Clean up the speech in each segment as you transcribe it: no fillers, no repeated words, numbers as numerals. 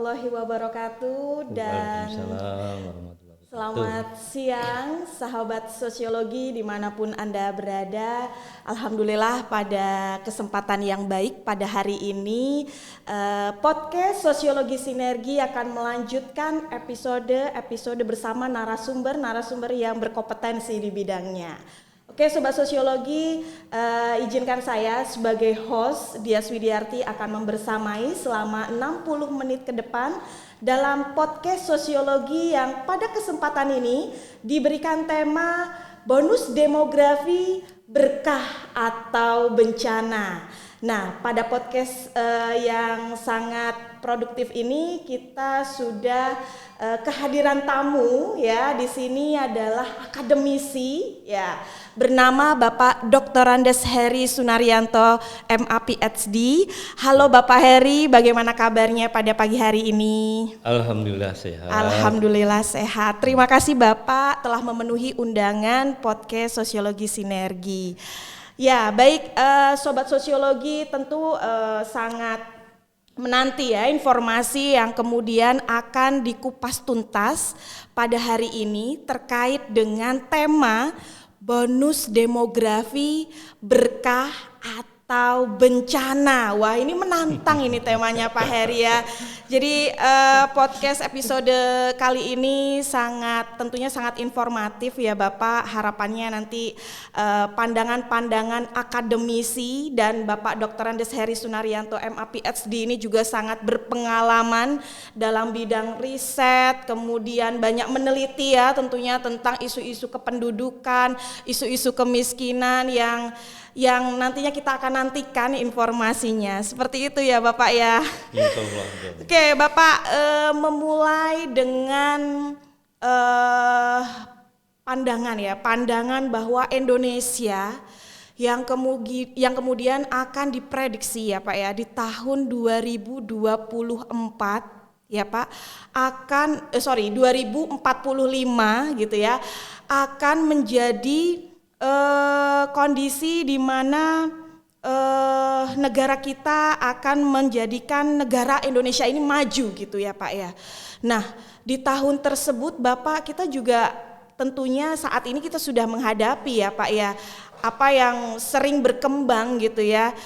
warahmatullahi wabarakatuh dan Waalaikumsalam warahmatullahi wabarakatuh. selamat siang sahabat sosiologi dimanapun Anda berada. Alhamdulillah pada kesempatan yang baik pada hari ini podcast Sosiologi Sinergi akan melanjutkan episode bersama narasumber yang berkompetensi di bidangnya. Oke Sobat Sosiologi, izinkan saya sebagai host Dias Widiarti akan membersamai selama 60 menit ke depan dalam podcast Sosiologi yang pada kesempatan ini diberikan tema bonus demografi berkah atau bencana. Nah, pada podcast yang sangat produktif ini kita sudah kehadiran tamu ya. Di sini adalah akademisi ya bernama Bapak Dr. Andes Heri Sunaryanto MA PhD. Halo Bapak Heri, bagaimana kabarnya pada pagi hari ini? Alhamdulillah sehat. Alhamdulillah sehat. Terima kasih Bapak telah memenuhi undangan podcast Sosiologi Sinergi. Ya, baik Sobat Sosiologi tentu sangat menanti ya informasi yang kemudian akan dikupas tuntas pada hari ini terkait dengan tema bonus demografi berkah atau bencana. Wah, ini menantang ini temanya Pak Heri ya. Jadi podcast episode kali ini tentunya sangat informatif ya Bapak. Harapannya nanti pandangan-pandangan akademisi dan Bapak Dr. Andes Heri Sunaryanto MA PhD ini juga sangat berpengalaman dalam bidang riset, kemudian banyak meneliti ya tentunya tentang isu-isu kependudukan, isu-isu kemiskinan yang nantinya kita akan nantikan informasinya. Seperti itu ya Bapak ya. Oke Bapak, memulai dengan pandangan bahwa Indonesia yang kemudian akan diprediksi ya Pak ya di tahun 2024 ya Pak 2045 gitu ya akan menjadi kondisi di mana negara kita akan menjadikan negara Indonesia ini maju gitu ya Pak ya. Nah di tahun tersebut Bapak kita juga tentunya saat ini kita sudah menghadapi ya Pak ya apa yang sering berkembang gitu ya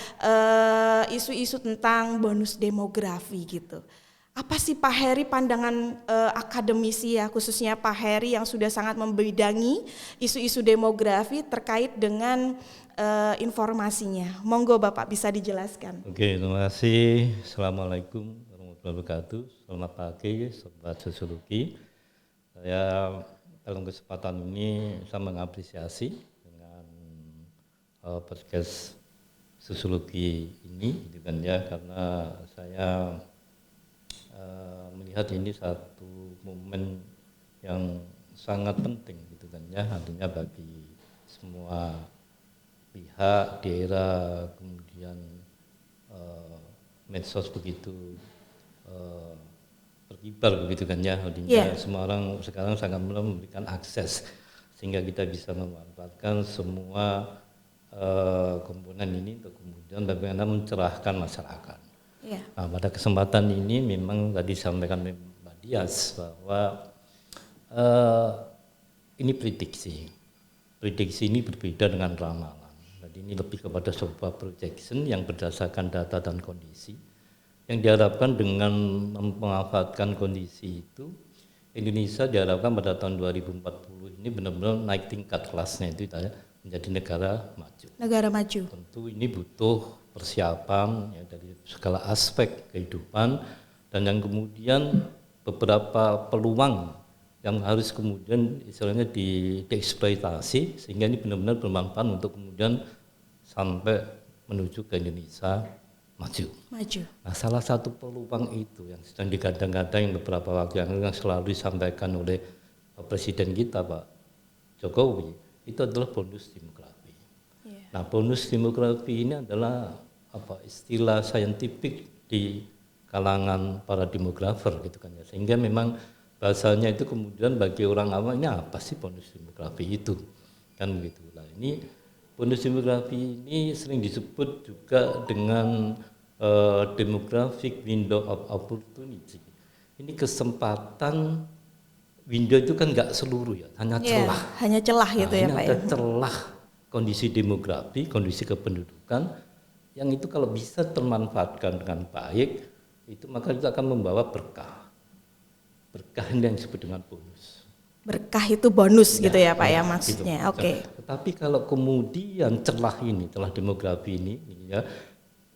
isu-isu tentang bonus demografi gitu. Apa sih Pak Heri pandangan akademisi ya khususnya Pak Heri yang sudah sangat membidangi isu-isu demografi terkait dengan informasinya. Monggo Bapak bisa dijelaskan. Oke, terima kasih. Assalamualaikum warahmatullahi wabarakatuh. Selamat pagi Sobat Sosiologi. Saya dalam kesempatan ini saya mengapresiasi dengan podcast Sosiologi ini gitu kan ya karena saya melihat ini satu momen yang sangat penting gitu kan ya artinya bagi semua pihak daerah kemudian medsos begitu berkibar begitu kan ya artinya semua orang sekarang sangat memberikan akses sehingga kita bisa memanfaatkan semua komponen ini untuk kemudian bagaimana mencerahkan masyarakat. Nah, pada kesempatan ini memang tadi disampaikan Mbak Dias bahwa ini prediksi ini berbeda dengan ramalan. Jadi ini lebih kepada sebuah projection yang berdasarkan data dan kondisi yang diharapkan dengan memanfaatkan kondisi itu Indonesia diharapkan pada tahun 2040 ini benar-benar naik tingkat kelasnya itu menjadi negara maju. Negara maju. Tentu ini butuh persiapan ya, dari segala aspek kehidupan dan yang kemudian beberapa peluang yang harus kemudian istilahnya dieksploitasi sehingga ini benar-benar bermanfaat untuk kemudian sampai menuju ke Indonesia maju. Nah, salah satu peluang itu yang sedang digadang-gadang beberapa waktu yang selalu disampaikan oleh Presiden kita Pak Jokowi itu adalah bonus demografi. Nah, bonus demografi ini adalah istilah saintifik di kalangan para demografer gitu kan ya. Sehingga memang bahasanya itu kemudian bagi orang awam ini apa sih bonus demografi itu? Kan begitu. Nah, ini bonus demografi ini sering disebut juga dengan demographic window of opportunity. ini kesempatan window itu kan nggak seluruh ya, hanya celah. Hanya celah gitu ya ini Pak ada ya. celah kondisi demografi, kondisi kependudukan yang itu kalau bisa termanfaatkan dengan baik, itu maka itu akan membawa berkah. Berkah ini yang disebut dengan bonus. Berkah itu bonus gitu ya Pak ya maksudnya. Gitu. Oke. Tetapi kalau kemudian celah demografi ini ya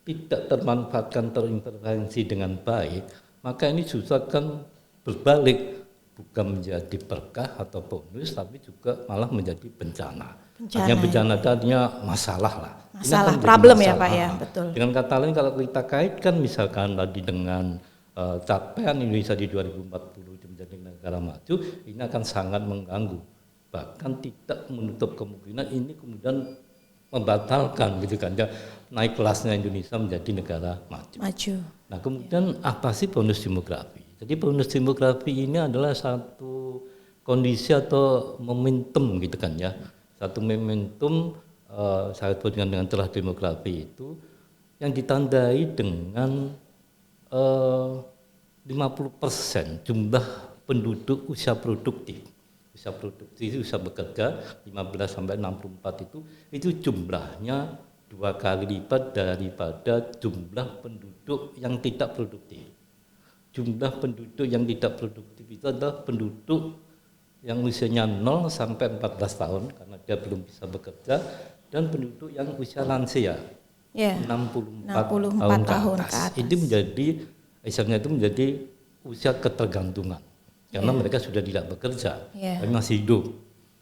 tidak termanfaatkan, terintervensi dengan baik, maka ini justru akan berbalik, bukan menjadi berkah atau bonus, tapi juga malah menjadi bencana. Hanya bencana tadinya masalah lah. Masalah, problem masalah. Ya Pak ya, betul. Dengan kata lain kalau kita kaitkan misalkan tadi dengan capaian Indonesia di 2040 itu menjadi negara maju, ini akan sangat mengganggu. Bahkan tidak menutup kemungkinan ini kemudian membatalkan gitu kan ya, naik kelasnya Indonesia menjadi negara maju. Nah kemudian apa sih bonus demografi? Jadi bonus demografi ini adalah satu kondisi atau momentum gitu kan ya, satu momentum saya sebut dengan celah demografi itu yang ditandai dengan 50% jumlah penduduk usia produktif. Usia produktif, usia bekerja 15 sampai 64 itu jumlahnya 2 kali lipat daripada jumlah penduduk yang tidak produktif. Jumlah penduduk yang tidak produktif itu adalah penduduk yang usianya 0 sampai 14 tahun karena dia belum bisa bekerja, dan penduduk yang usia lansia 64 tahun ke atas. Itu menjadi misalnya itu menjadi usia ketergantungan karena mereka sudah tidak bekerja tapi masih hidup.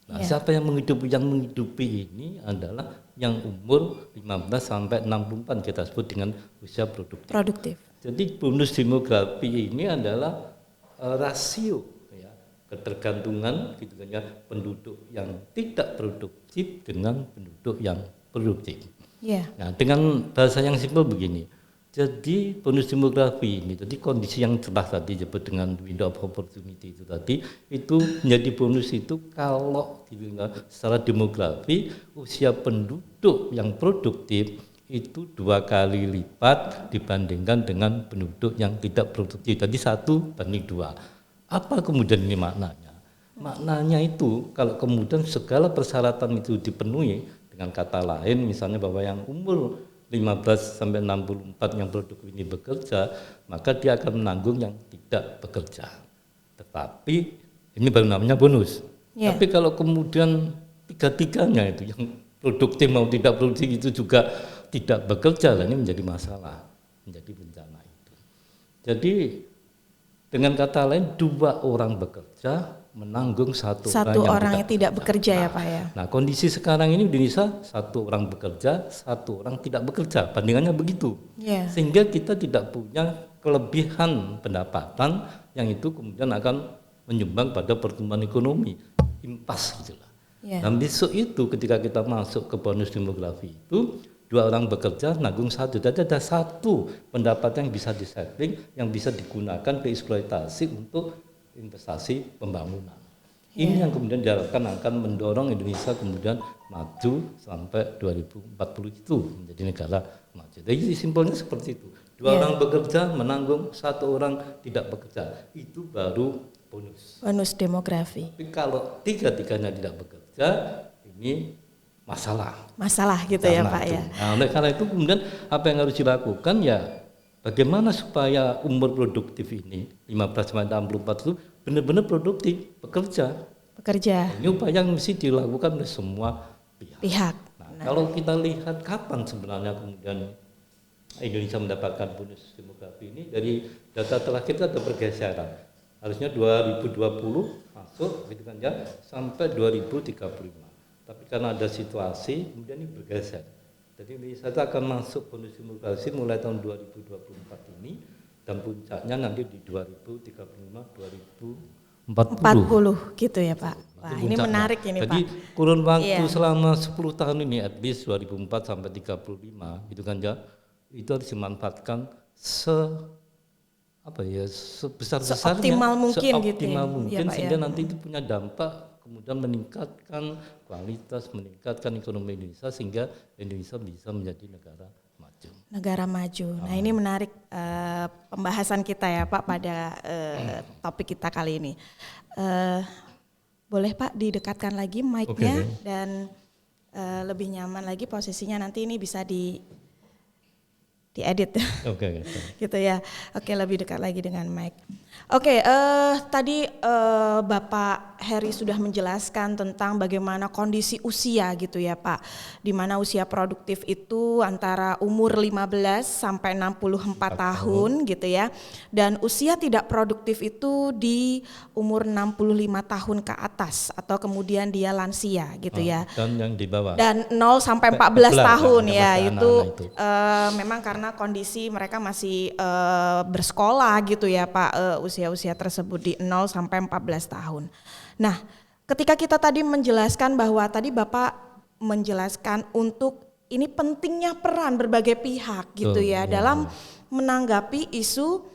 Nah, siapa yang menghidupi ini adalah yang umur 15 sampai 64 kita sebut dengan usia produktif. Jadi bonus demografi ini adalah rasio ya, ketergantungan gitu kan ya, penduduk yang tidak produktif dengan penduduk yang produktif. Nah, dengan bahasa yang simpel begini. Jadi bonus demografi ini, jadi kondisi yang celah tadi disebut dengan window of opportunity itu tadi, itu menjadi bonus itu kalau secara demografi usia penduduk yang produktif itu 2 kali lipat dibandingkan dengan penduduk yang tidak produktif. Jadi 1:2. Apa kemudian ini maknanya? Maknanya itu kalau kemudian segala persyaratan itu dipenuhi, dengan kata lain misalnya bahwa yang umur 15 sampai 64 yang produktif ini bekerja, maka dia akan menanggung yang tidak bekerja. Tetapi ini baru namanya bonus. Tapi kalau kemudian tiga-tiganya itu yang produktif mau tidak produktif itu juga tidak bekerja, ini menjadi masalah, menjadi bencana itu. Jadi dengan kata lain 2 orang bekerja menanggung satu orang yang tidak bekerja ya Pak ya. Nah kondisi sekarang ini di Indonesia 1 orang bekerja, 1 orang tidak bekerja, bandingannya begitu. Sehingga kita tidak punya kelebihan pendapatan yang itu kemudian akan menyumbang pada pertumbuhan ekonomi, impas gitulah. Dan besok itu ketika kita masuk ke bonus demografi itu 2 orang bekerja nanggung 1, jadi ada 1 pendapatan yang bisa disetting, yang bisa digunakan dieksploitasi untuk investasi pembangunan. Ini yang kemudian diharapkan akan mendorong Indonesia kemudian maju sampai 2040 itu menjadi negara maju. Jadi simpelnya seperti itu. 2 orang bekerja menanggung 1 orang tidak bekerja. Itu baru bonus. Bonus demografi. Tapi kalau 3-tiganya tidak bekerja, ini masalah gitu ya Pak ya. Nah, oleh karena itu kemudian apa yang harus dilakukan ya bagaimana supaya umur produktif ini 15 sampai 64 itu benar-benar produktif, bekerja. Ini upaya yang mesti dilakukan oleh semua pihak. Nah, kalau kita lihat kapan sebenarnya kemudian Indonesia mendapatkan bonus demografi ini, dari data terakhir itu ada pergeseran. Harusnya 2020 masuk gitu kan ya sampai 2035. Tapi karena ada situasi kemudian ini bergeser. Jadi Indonesia akan masuk bonus demografi mulai tahun 2024 ini dan puncaknya nanti di 2035 2040 gitu ya Pak. Wah, ini menarik ini Pak. Jadi kurun waktu selama 10 tahun ini at least 2004 sampai 35 gitu kan ya. Itu harus dimanfaatkan sebesar-besarnya, seoptimal mungkin sehingga nanti itu punya dampak kemudian meningkatkan kualitas, meningkatkan ekonomi Indonesia sehingga Indonesia bisa menjadi negara maju. Negara maju. Nah ini menarik pembahasan kita ya Pak pada topik kita kali ini. Boleh Pak didekatkan lagi mic-nya dan lebih nyaman lagi posisinya, nanti ini bisa diedit. Gitu ya. Oke, lebih dekat lagi dengan mic. Oke, tadi Bapak Heri sudah menjelaskan tentang bagaimana kondisi usia gitu ya Pak. Di mana usia produktif itu antara umur 15 sampai 64 tahun gitu ya. Dan usia tidak produktif itu di umur 65 tahun ke atas atau kemudian dia lansia gitu ya. Dan yang di bawah. Dan 0 sampai 14 tahun ya itu memang karena kondisi mereka masih bersekolah gitu ya Pak, usia-usia tersebut di 0 sampai 14 tahun. Nah, ketika kita tadi menjelaskan bahwa tadi Bapak menjelaskan untuk ini pentingnya peran berbagai pihak gitu ya dalam menanggapi isu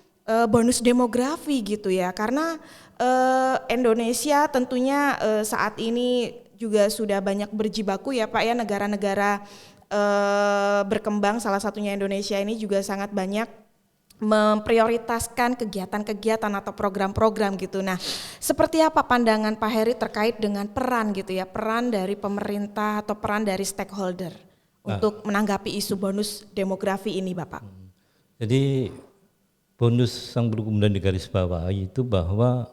bonus demografi gitu ya, karena Indonesia tentunya saat ini juga sudah banyak berjibaku ya Pak ya, negara-negara berkembang, salah satunya Indonesia ini juga sangat banyak memprioritaskan kegiatan-kegiatan atau program-program gitu. Nah, seperti apa pandangan Pak Heri terkait dengan peran gitu ya, peran dari pemerintah atau peran dari stakeholder untuk menanggapi isu bonus demografi ini Bapak? Jadi bonus yang perlu kemudian digarisbawahi itu bahwa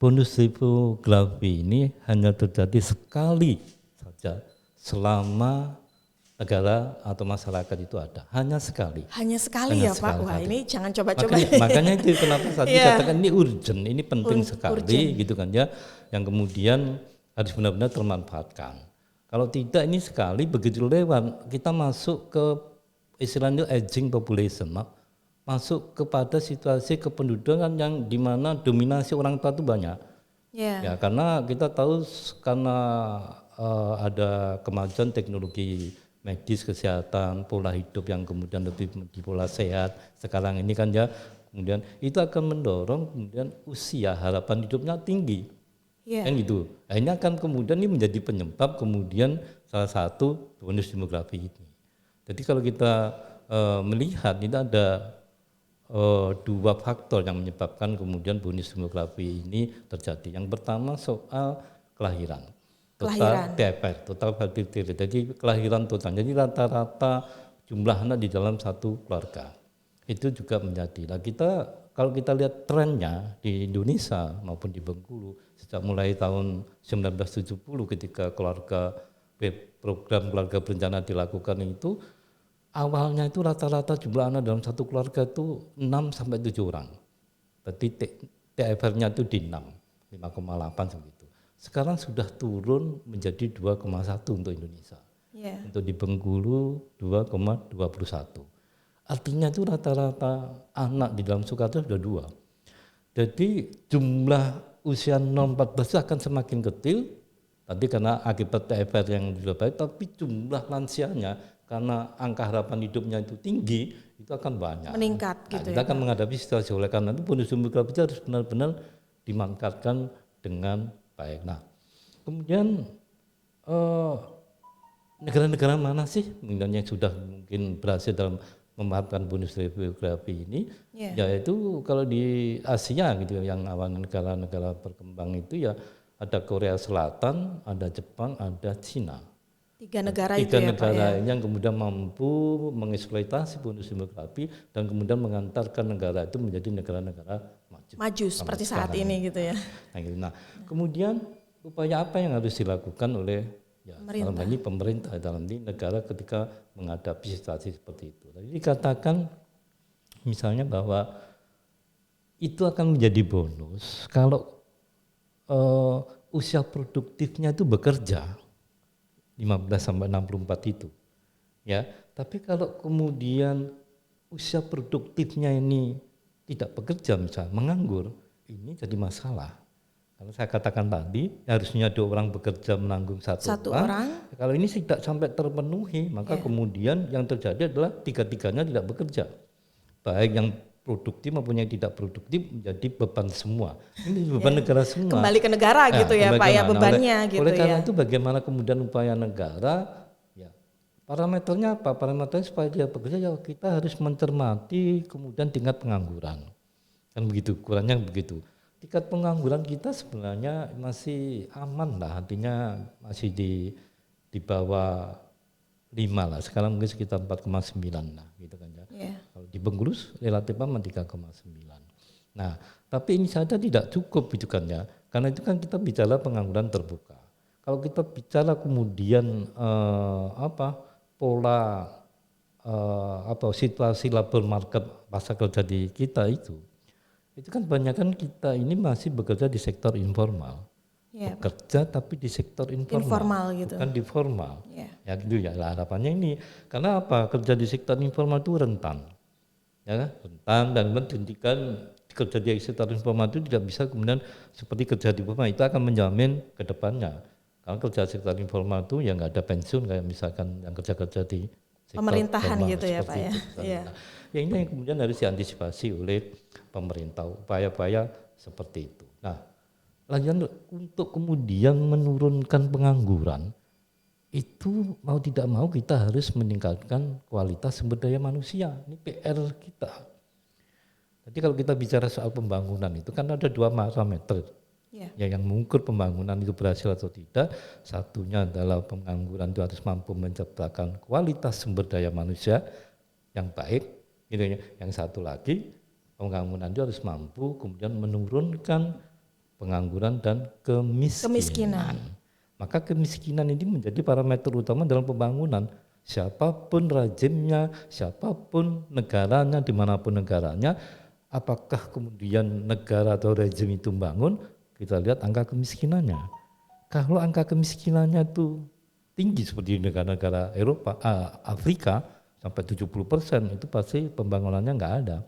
bonus demografi ini hanya terjadi sekali saja selama negara atau masyarakat itu ada, hanya sekali. Hanya sekali ya Pak. Wah, ini jangan coba-coba. Makanya itu kenapa tadi katakan ini urgent, ini penting sekali gitu kan ya, yang kemudian harus benar-benar termanfaatkan. Kalau tidak ini sekali begitu lewat, kita masuk ke istilahnya aging population, masuk kepada situasi kependudukan yang dimana dominasi orang tua itu banyak. Ya karena kita tahu karena ada kemajuan teknologi medis, kesehatan, pola hidup yang kemudian lebih di pola sehat sekarang ini kan ya, kemudian itu akan mendorong kemudian usia harapan hidupnya tinggi, kan gitu. Nah, ini akan kemudian ini menjadi penyebab kemudian salah satu bonus demografi ini. Jadi kalau kita melihat ini ada dua faktor yang menyebabkan kemudian bonus demografi ini terjadi. Yang pertama soal kelahiran. Total TFR, total fertility rate, jadi kelahiran total. Jadi rata-rata jumlah anak di dalam satu keluarga itu juga menjadi. Nah kalau kita lihat trennya di Indonesia maupun di Bengkulu sejak mulai tahun 1970 ketika program keluarga berencana dilakukan itu, awalnya itu rata-rata jumlah anak dalam satu keluarga itu 6 sampai 7 orang. Berarti TFR-nya itu di 5,8 segitu. Sekarang sudah turun menjadi 2,1 untuk Indonesia. Untuk di Bengkulu 2,21. Artinya itu rata-rata anak di dalam Soekarno sudah 2. Jadi jumlah usia 0-14 akan semakin kecil. Tadi karena akibat TFR yang sudah baik, tapi jumlah lansianya karena angka harapan hidupnya itu tinggi, itu akan banyak. Meningkat gitu kita akan menghadapi situasi, oleh karena itu bonus demografi harus benar-benar dimanfaatkan dengan baik. Nah, kemudian negara-negara mana sih yang sudah mungkin berhasil dalam memanfaatkan bonus demografi ini? Yaitu kalau di Asia gitu, yang awal negara-negara berkembang itu ya ada Korea Selatan, ada Jepang, ada Cina. Tiga negara ini yang kemudian mampu mengeksploitasi bonus demografi dan kemudian mengantarkan negara itu menjadi negara-negara maju seperti saat ini gitu ya. Nah, kemudian upaya apa yang harus dilakukan oleh pemerintah dalam ini negara ketika menghadapi situasi seperti itu? Tadi dikatakan misalnya bahwa itu akan menjadi bonus kalau usia produktifnya itu bekerja 15 sampai 64 itu. Ya, tapi kalau kemudian usia produktifnya ini tidak bekerja, misalnya menganggur, ini jadi masalah. Kalau saya katakan tadi, harusnya 2 orang bekerja menanggung satu orang. Kalau ini tidak sampai terpenuhi, maka kemudian yang terjadi adalah 3-tiganya tidak bekerja. Baik yang produktif maupun yang tidak produktif menjadi beban semua. Ini beban negara semua. Kembali ke negara gitu ya Pak ya, bebannya gitu ya. Oleh karena itu bagaimana kemudian upaya negara Parameternya apa? Parameternya supaya dia bekerja ya kita harus mencermati kemudian tingkat pengangguran. Kan begitu, ukurannya begitu. Tingkat pengangguran kita sebenarnya masih aman lah, artinya masih di bawah 5 lah. Sekarang mungkin sekitar 4,9 lah gitu kan ya. Kalau di Bengkulu relatif aman 3,9. Nah, tapi ini saja tidak cukup gitu kan ya. Karena itu kan kita bicara pengangguran terbuka. Kalau kita bicara kemudian pola situasi labor market pasar kerja di kita itu kan kebanyakan kita ini masih bekerja di sektor informal, bekerja tapi di sektor informal gitu, bukan di formal, ya gitu ya. Harapannya ini karena apa, kerja di sektor informal itu rentan, ya rentan dan pendidikan kerja di sektor informal itu tidak bisa kemudian seperti kerja di formal, itu akan menjamin ke depannya. Kalau kerja sektor informal itu ya nggak ada pensiun kayak misalkan yang kerja-kerja di sektor pemerintahan formal, gitu ya Pak ya. Nah, ya ini yang kemudian harus diantisipasi oleh pemerintah, upaya-upaya seperti itu. Nah, lanjut untuk kemudian menurunkan pengangguran itu mau tidak mau kita harus meningkatkan kualitas sumber daya manusia. Ini PR kita. Jadi kalau kita bicara soal pembangunan itu kan ada 2 parameter. Ya, yang mengukur pembangunan itu berhasil atau tidak. Satunya adalah pengangguran itu harus mampu menciptakan kualitas sumber daya manusia yang baik, gitu ya. Yang satu lagi, pembangunan itu harus mampu kemudian menurunkan pengangguran dan kemiskinan. Maka kemiskinan ini menjadi parameter utama dalam pembangunan. Siapapun rejimnya, siapapun negaranya, dimanapun negaranya, apakah kemudian negara atau rejim itu membangun, kita lihat angka kemiskinannya. Kalau angka kemiskinannya itu tinggi seperti di negara-negara Eropa, Afrika sampai 70%, itu pasti pembangunannya nggak ada.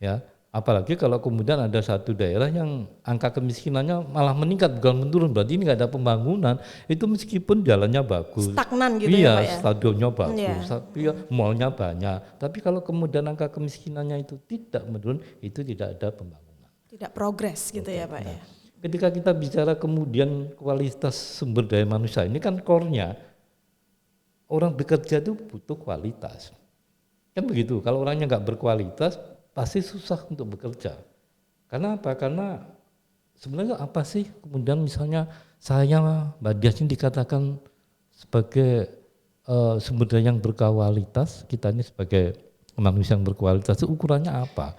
Ya. Apalagi kalau kemudian ada satu daerah yang angka kemiskinannya malah meningkat bukan menurun, berarti ini nggak ada pembangunan. Itu meskipun jalannya bagus, stagnan gitu ya Pak ya. Stadionnya bagus, tapi mallnya banyak. Tapi kalau kemudian angka kemiskinannya itu tidak menurun, itu tidak ada pembangunan. Tidak progres gitu ya Pak ya. Ketika kita bicara kemudian kualitas sumber daya manusia, ini kan core-nya orang bekerja itu butuh kualitas. Kan begitu, kalau orangnya nggak berkualitas pasti susah untuk bekerja. Karena apa? Karena sebenarnya apa sih kemudian misalnya saya Mbak Dias ini dikatakan sebagai sumber daya yang berkualitas, kita ini sebagai manusia yang berkualitas, itu ukurannya apa?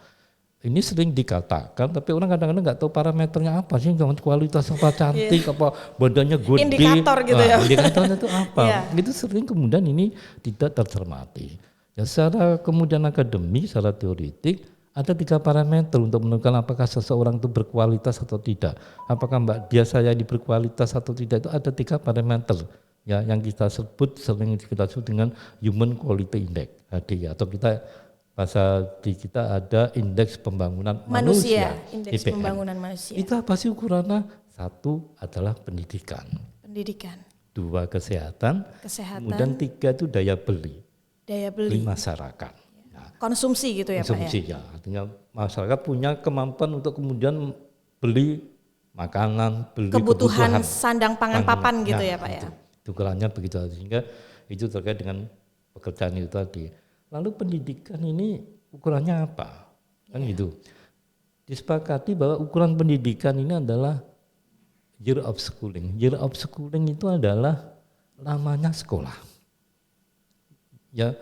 Ini sering dikatakan, tapi orang kadang-kadang nggak tahu parameternya apa sih, jangan kualitas apa cantik, apa badannya gede. Indikator gitu ya. Indikatornya itu apa? Itu sering kemudian ini tidak tercermati. Ya, secara kemudian akademik, secara teoritik, ada 3 parameter untuk menentukan apakah seseorang itu berkualitas atau tidak. Apakah Mbak Dias saya ini berkualitas atau tidak, itu ada 3 parameter. Ya, yang kita sebut sering kita sebut dengan Human Quality Index, HQI, atau kita bahasa di kita ada indeks pembangunan manusia, indeks IPM. Pembangunan manusia. Itu apa sih ukurannya? 1 adalah pendidikan. 2 kesehatan. Kemudian 3 itu daya beli masyarakat. Nah, konsumsi gitu ya konsumsi, Pak ya. Artinya masyarakat punya kemampuan untuk kemudian beli makanan, beli kebutuhan sandang pangan papan gitu ya Pak ya. Itu ukurannya begitu, sehingga itu terkait dengan pekerjaan itu tadi. Lalu pendidikan ini ukurannya apa? Kan gitu. Disepakati bahwa ukuran pendidikan ini adalah year of schooling. Year of schooling itu adalah lamanya sekolah. Ya,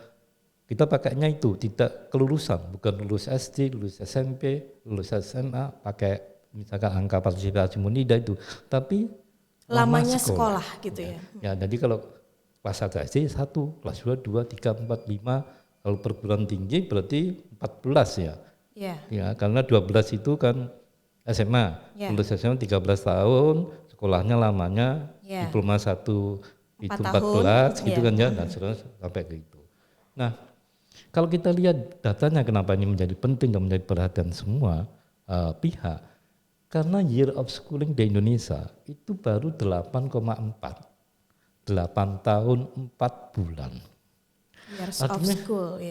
kita pakainya itu tidak kelulusan, bukan lulus SD, lulus SMP, lulus SMA, pakai misalkan angka partisipasi Munida itu, tapi lamanya sekolah gitu ya. Ya, jadi kalau kelas 1 SD 1, kelas 2, 2, 3, 4, 5, kalau perguruan tinggi berarti 14 ya. Ya, karena 12 itu kan SMA, lulus SMA 13 tahun, sekolahnya lamanya diploma 1 itu 14 gitu kan ya, dan seterusnya sampai ke itu. Nah, kalau kita lihat datanya kenapa ini menjadi penting dan menjadi perhatian semua pihak, karena year of schooling di Indonesia itu baru 8,4, 8 tahun 4 bulan. Artinya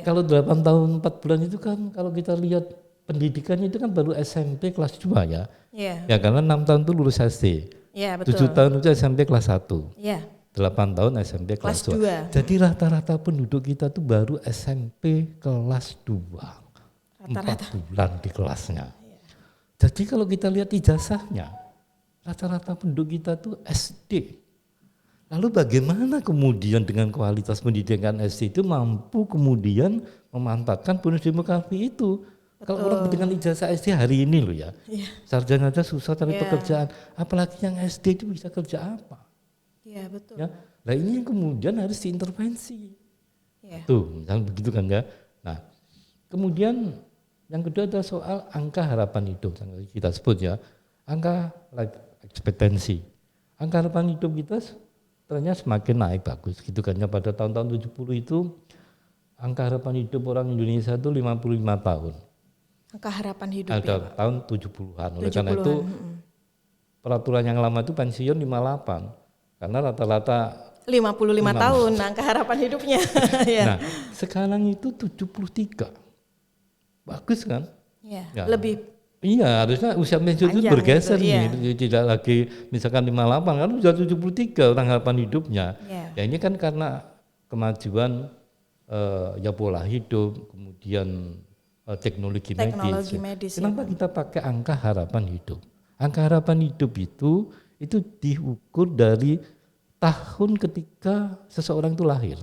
kalau 8 tahun 4 bulan itu kan kalau kita lihat pendidikannya itu kan baru SMP kelas 2 ya. Ya karena 6 tahun itu lulus SD. 7 tahun itu SMP kelas 1. 8 tahun SMP kelas 2. Jadi rata-rata penduduk kita tuh baru SMP kelas 2. 4 bulan di kelasnya. Jadi kalau kita lihat ijazahnya, rata-rata penduduk kita tuh SD. Lalu bagaimana kemudian dengan kualitas pendidikan SD itu mampu kemudian memanfaatkan bonus demografi itu? Betul. Kalau orang dengan ijazah SD hari ini loh ya, sarjana aja susah cari pekerjaan, apalagi yang SD itu bisa kerja apa? Iya betul. Ya, nah ini yang kemudian harus diintervensi. Tuh, misalnya begitu kan ya. Nah, kemudian yang kedua adalah soal angka harapan hidup, yang kita sebut ya, angka life expectancy. Angka harapan hidup kita ternyata semakin naik bagus gitu kan ya. Pada tahun-tahun 70 itu angka harapan hidup orang Indonesia itu 55 tahun. Angka harapan hidup ada ya, tahun 70-an. Oleh karena itu peraturan yang lama itu pensiun 58. Karena rata-rata 55 tahun angka harapan hidupnya. Nah, sekarang itu 73. Bagus kan? Ya. Lebih. Iya, harusnya usia pensiun itu bergeser nih, tidak lagi misalkan 58, kan sudah 73 orang harapan hidupnya. Ya ini kan karena kemajuan ya pola hidup, kemudian teknologi medis. Kenapa kita pakai angka harapan hidup? Angka harapan hidup itu diukur dari tahun ketika seseorang itu lahir.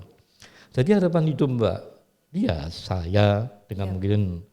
Jadi harapan hidup Mbak, ya saya dengan mungkin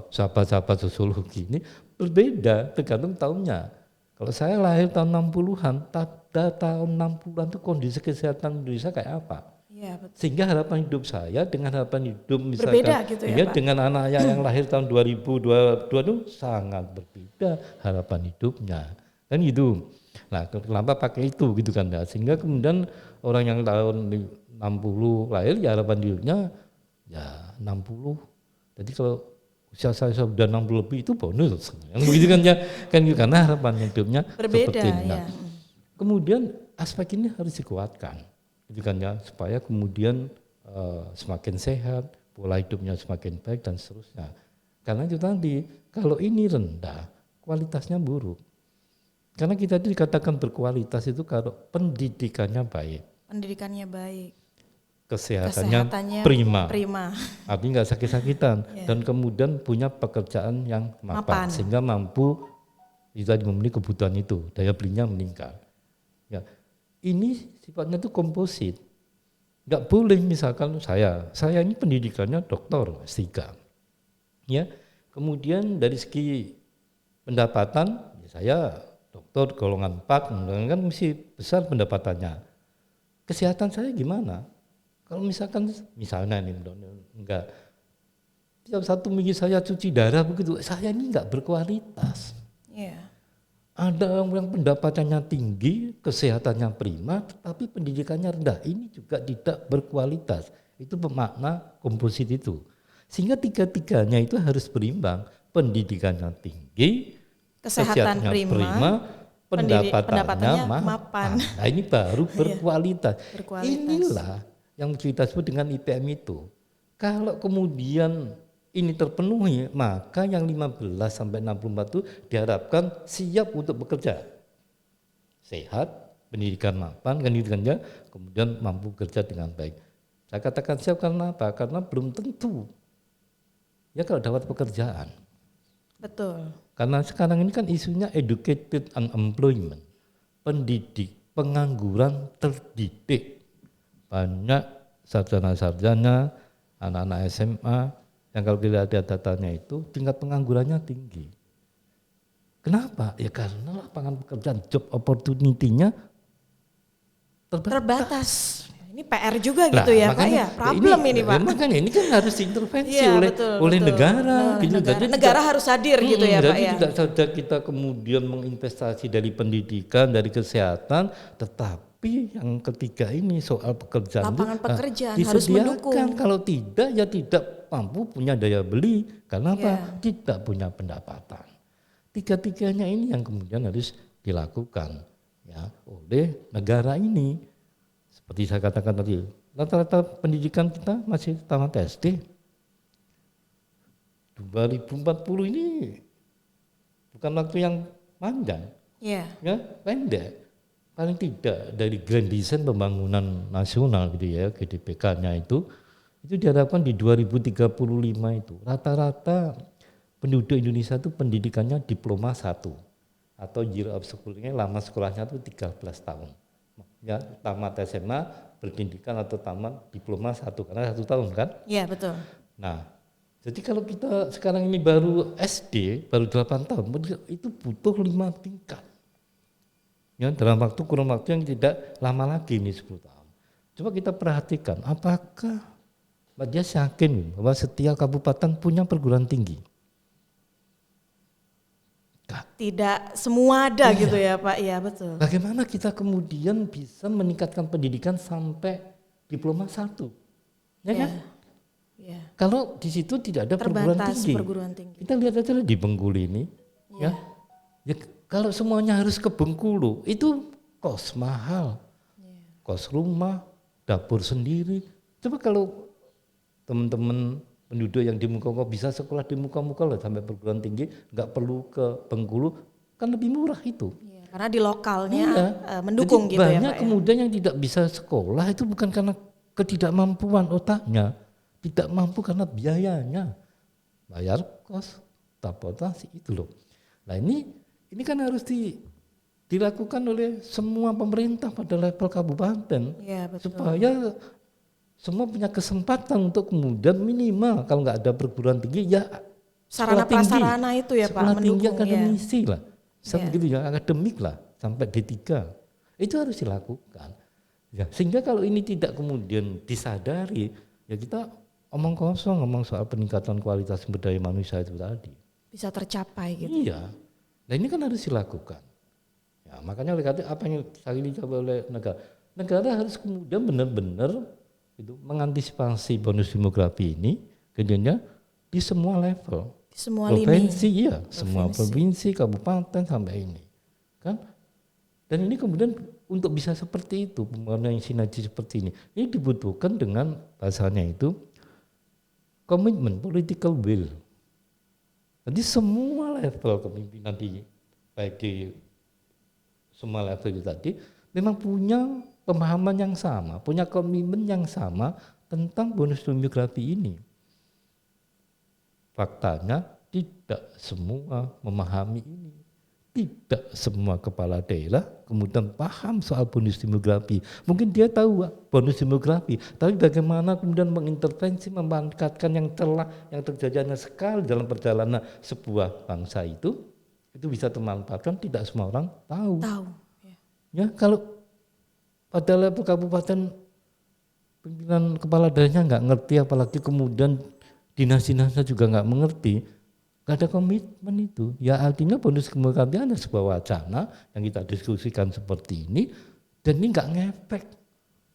sahabat-sahabat sosiologi ini berbeda tergantung tahunnya. Kalau saya lahir tahun 60-an, pada tahun 60-an itu kondisi kesehatan Indonesia kayak apa? Ya, betul. Sehingga harapan hidup saya dengan harapan hidup misalkan berbeda gitu ya, Pak? Dengan anak yang lahir tahun 2022 itu sangat berbeda harapan hidupnya. Kan gitu. Nah, kenapa pakai itu gitu kan ya? Sehingga kemudian orang yang tahun 60 lahir ya harapan hidupnya ya 60. Jadi kalau usia saya sudah 60 lebih itu bonus. Begitu kan ya, kan karena harapan hidupnya berbeda seperti ini. Nah, ya. kemudian aspek ini harus dikuatkan, gitu kan ya, supaya kemudian semakin sehat, pola hidupnya semakin baik dan seterusnya. Karena itu tadi, kalau ini rendah, kualitasnya buruk. Karena kita itu dikatakan berkualitas itu kalau pendidikannya baik. Pendidikannya baik. Kesehatannya prima. Artinya nggak sakit-sakitan dan kemudian punya pekerjaan yang mapan. Sehingga mampu bisa memenuhi kebutuhan itu, daya belinya meningkat. Ya, ini sifatnya itu komposit. Nggak boleh misalkan saya ini pendidikannya doktor S3. Ya, kemudian dari segi pendapatan ya saya doktor golongan 4 kan mesti besar pendapatannya. Kesehatan saya gimana? Kalau misalnya ini enggak, tiap satu minggu saya cuci darah begitu, saya ini enggak berkualitas. Ada orang yang pendapatannya tinggi, kesehatannya prima, tetapi pendidikannya rendah, ini juga tidak berkualitas. Itu makna komposit itu. Sehingga tiga-tiganya itu harus berimbang, pendidikannya tinggi, kesehatannya prima, pendapatannya mapan. Nah ini baru berkualitas. Inilah yang kita sebut dengan IPM itu. Kalau kemudian ini terpenuhi, maka yang 15 sampai 64 itu diharapkan siap untuk bekerja. Sehat, pendidikan mapan, pendidikannya kemudian mampu bekerja dengan baik. Saya katakan siap karena apa? Karena belum tentu. Ya kalau dapat pekerjaan. Betul. Karena sekarang ini kan isunya educated unemployment. Pendidik, pengangguran terdidik. Banyak sarjana-sarjana, anak-anak SMA, yang kalau kita lihat datanya itu tingkat penganggurannya tinggi. Kenapa? Ya karena lapangan pekerjaan, job opportunity-nya terbatas. Ini PR juga gitu ya Pak ya, problem ini Pak. Makanya ini kan harus diintervensi oleh negara. Negara harus hadir gitu ya Pak ya. Tidak saja kita kemudian menginvestasi dari pendidikan, dari kesehatan, tetapi yang ketiga ini soal pekerjaan. Lapangan pekerjaan harus mendukung. Kalau tidak ya tidak mampu punya daya beli. Karena apa? Tidak punya pendapatan. Tiga-tiganya ini yang kemudian harus dilakukan ya oleh negara ini. Seperti saya katakan tadi, rata-rata pendidikan kita masih tamat SD. 2040 ini bukan waktu yang panjang, ya pendek. paling tidak dari Grand Design Pembangunan Nasional gitu ya, GDPK-nya itu diharapkan di 2035 itu rata-rata penduduk Indonesia itu pendidikannya diploma 1 atau year of school-nya lama sekolahnya itu 13 tahun. Ya, tamat SMA berpendidikan atau tamat diploma 1 karena 1 tahun kan? Iya, betul. Nah, jadi kalau kita sekarang ini baru SD, baru 8 tahun, itu butuh 5 tingkat. Ya, dalam kurun waktu yang tidak lama lagi ini 10 tahun. Coba kita perhatikan, apakah Mbak Dias yakin bahwa setiap kabupaten punya perguruan tinggi? Tidak semua ada gitu ya Pak, iya betul. Bagaimana kita kemudian bisa meningkatkan pendidikan sampai diploma 1? Ya kan? Ya. Kalau di situ tidak ada Terbatas perguruan tinggi. Kita lihat aja di Bengkulu ini, ya. Kalau semuanya harus ke Bengkulu, itu kos mahal, kos rumah, dapur sendiri. Coba kalau teman-teman penduduk yang di muka-muka bisa sekolah di muka-muka lah sampai perguruan tinggi, nggak perlu ke Bengkulu, kan lebih murah itu. Ya, karena di lokalnya mendukung. Jadi gitu banyak ya Pak. Kemudian yang tidak bisa sekolah itu bukan karena ketidakmampuan otaknya, tidak mampu karena biayanya, bayar kos, transportasi itu loh. Nah ini kan harus dilakukan oleh semua pemerintah pada level kabupaten, supaya semua punya kesempatan untuk kemudian minimal kalau nggak ada perguruan tinggi ya sarana prasarana itu ya Pak, mendukung tinggi akademisi lah, gitu ya, akademik lah sampai D3 itu harus dilakukan. Ya, sehingga kalau ini tidak kemudian disadari, ya kita omong kosong ngomong soal peningkatan kualitas sumber daya manusia itu tadi. Bisa tercapai gitu. Iya. Nah ini kan harus dilakukan. Ya, makanya oleh karena apa yang sekali dicoba oleh negara. Negara harus kemudian benar-benar itu mengantisipasi bonus demografi ini kemudiannya di semua level. Di semua provinsi, iya, semua provinsi, kabupaten sampai ini. Kan? Dan ini kemudian untuk bisa seperti itu, pembangunan yang sinergi seperti ini dibutuhkan dengan bahasanya itu komitmen, political will. Jadi semua level kepemimpinan baik di semua level itu tadi memang punya pemahaman yang sama, punya komitmen yang sama tentang bonus demografi ini. Faktanya tidak semua memahami ini. Tidak semua kepala daerah kemudian paham soal bonus demografi. Mungkin dia tahu bonus demografi, tapi bagaimana kemudian mengintervensi, memanfaatkan yang celah yang terjadi hanya sekali dalam perjalanan sebuah bangsa itu bisa termanfaatkan, tidak semua orang tahu. Ya, kalau pada level kabupaten pimpinan kepala daerahnya nggak ngerti, apalagi kemudian dinas-dinasnya juga nggak mengerti, nggak ada komitmen itu. Ya artinya bonus demografi ada sebuah wacana yang kita diskusikan seperti ini, dan ini nggak ngefek.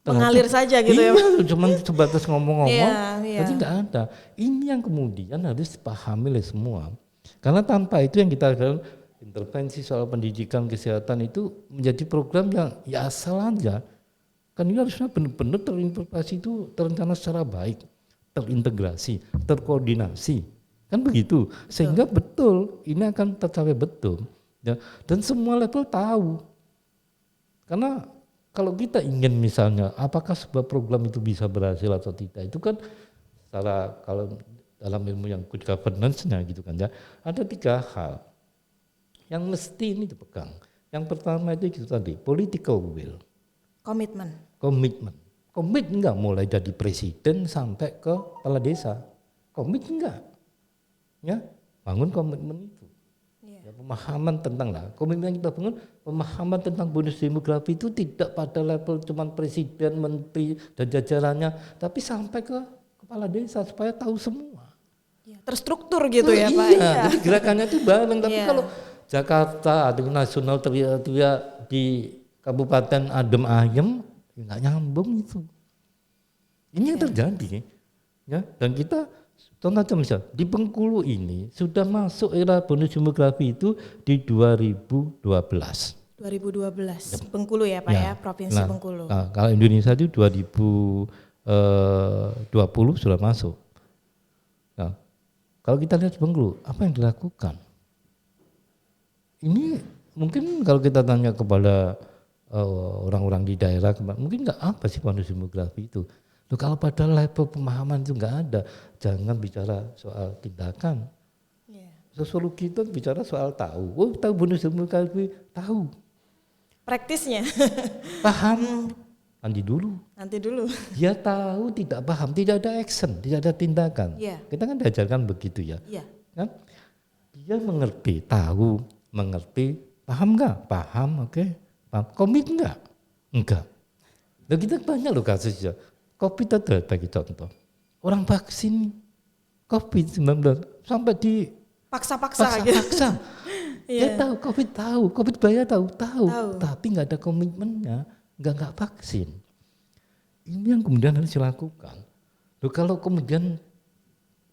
Mengalir saja gitu ya. Cuma sebatas ngomong-ngomong, jadi nggak ada. Ini yang kemudian harus dipahami oleh semua. Karena tanpa itu yang kita lakukan intervensi soal pendidikan kesehatan itu menjadi program yang ya asal aja. Kan ini harusnya benar-benar terinterpretasi itu terencana secara baik, terintegrasi, terkoordinasi, kan begitu. Sehingga betul ini akan tercapai betul. Ya. Dan semua level tahu. Karena kalau kita ingin misalnya apakah sebuah program itu bisa berhasil atau tidak, itu kan secara kalau dalam ilmu yang good governance-nya gitu kan ya, ada 3 hal yang mesti ini dipegang. Yang pertama itu tadi, political will. Komitmen enggak mulai dari presiden sampai ke kepala desa. Komit enggak. Ya, bangun komitmen itu. Ya, pemahaman tentang komitmen yang kita bangun, pemahaman tentang bonus demografi itu tidak pada level cuman presiden, menteri dan jajarannya, tapi sampai ke kepala desa supaya tahu semua. Terstruktur gitu ya Pak. Iya. Jadi gerakannya itu bareng, tapi kalau Jakarta atau nasional teriak-teriak di kabupaten adem ayem, nggak nyambung itu. Ini yang terjadi, ya. Dan kita contoh misal di Bengkulu ini sudah masuk era bonus demografi itu di 2012. Bengkulu ya Pak ya, Provinsi Bengkulu. Nah, kalau Indonesia itu 2020 sudah masuk. Nah, kalau kita lihat Bengkulu, apa yang dilakukan? Ini mungkin kalau kita tanya kepada orang-orang di daerah mungkin nggak apa sih bonus demografi itu. Loh, kalau pada level pemahaman itu nggak ada, jangan bicara soal tindakan. Sosiologi itu bicara soal tahu. Oh, tahu bonus demografi, tahu. Praktisnya. Paham. Nanti dulu. Dia tahu, tidak paham, tidak ada action, tidak ada tindakan. Kita kan diajarkan begitu ya. Kan? Dia mengerti, tahu, mengerti, paham nggak? Paham, oke. Paham. Komit nggak? Enggak. Nah, kita banyak loh kasusnya. COVID itu bagi contoh. Orang vaksin COVID-19 sampai di paksa gitu. Dia tahu COVID bahaya tahu, tapi nggak ada komitmennya, nggak vaksin. Ini yang kemudian harus dilakukan. Loh, kalau kemudian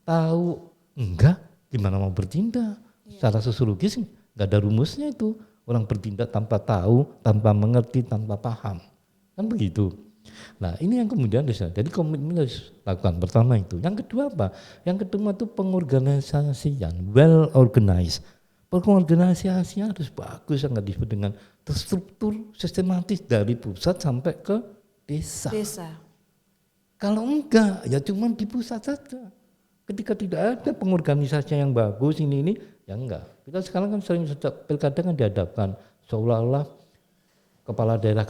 tahu enggak, gimana mau bertindak? Secara sosiologis nggak ada rumusnya itu. Orang bertindak tanpa tahu, tanpa mengerti, tanpa paham, kan begitu. Nah, ini yang kemudian jadi komitmen harus lakukan. Pertama itu. Yang kedua apa? Yang kedua itu pengorganisasian, well organized. Pengorganisasinya harus bagus, sangat disebut dengan terstruktur, sistematis dari pusat sampai ke desa. Kalau enggak, ya cuma di pusat saja. Ketika tidak ada pengorganisasinya yang bagus ini ya enggak. Kita sekarang kan sering sejak pilkada kan dihadapkan seolah-olah kepala daerah,